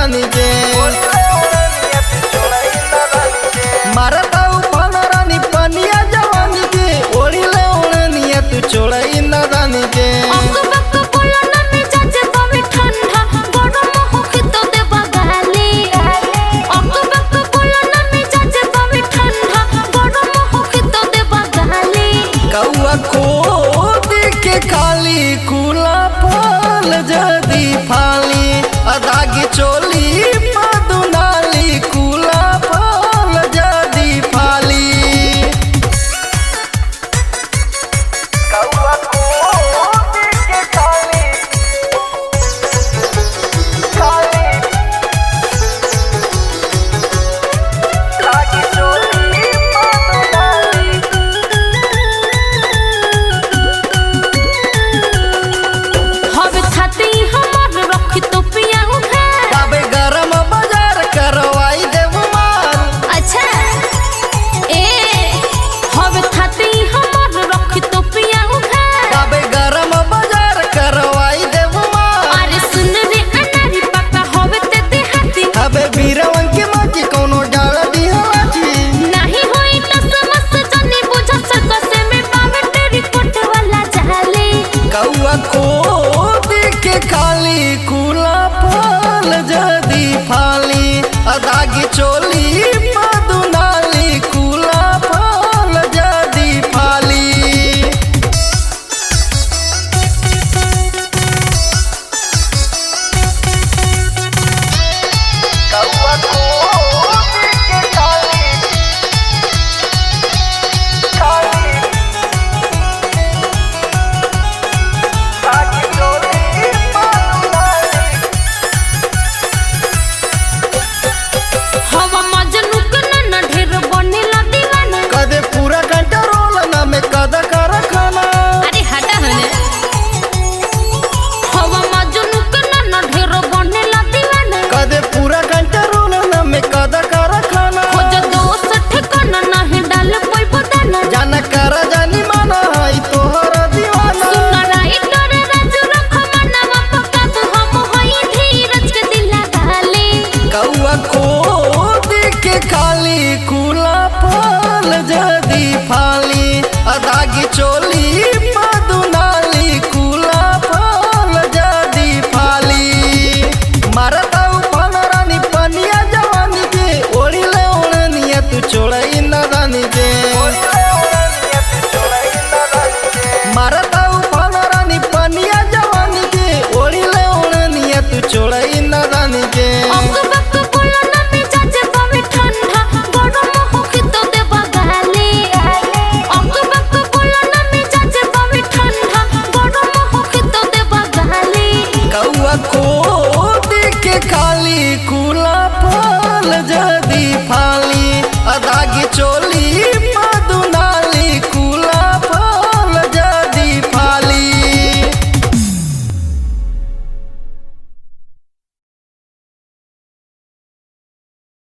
रानी के मारता उफान रानी पनिया जवानी के ओढ़ी ले ओढ़निया तू छोड़ई न रानी के खाली खुला फल जदी फाली अदागी चोली मधुनाली खुला फल जदी फाली खाली खुला फल जदी फाली अदागी चोली मधुनाली खुला फल जदी फाली खाली खुला फल जदी फाली अदागी चोली मधुनाली खुला फल जदी फाली मारता उफान रानी पनिया जवानी के ओढ़ी ले ओढ़निया तू छोड़ई न रानी के मारता उफान रानी पनिया जवानी के ओढ़ी ले ओढ़निया तू छोड़ई न रानी के खाली खुला फल जदी फाली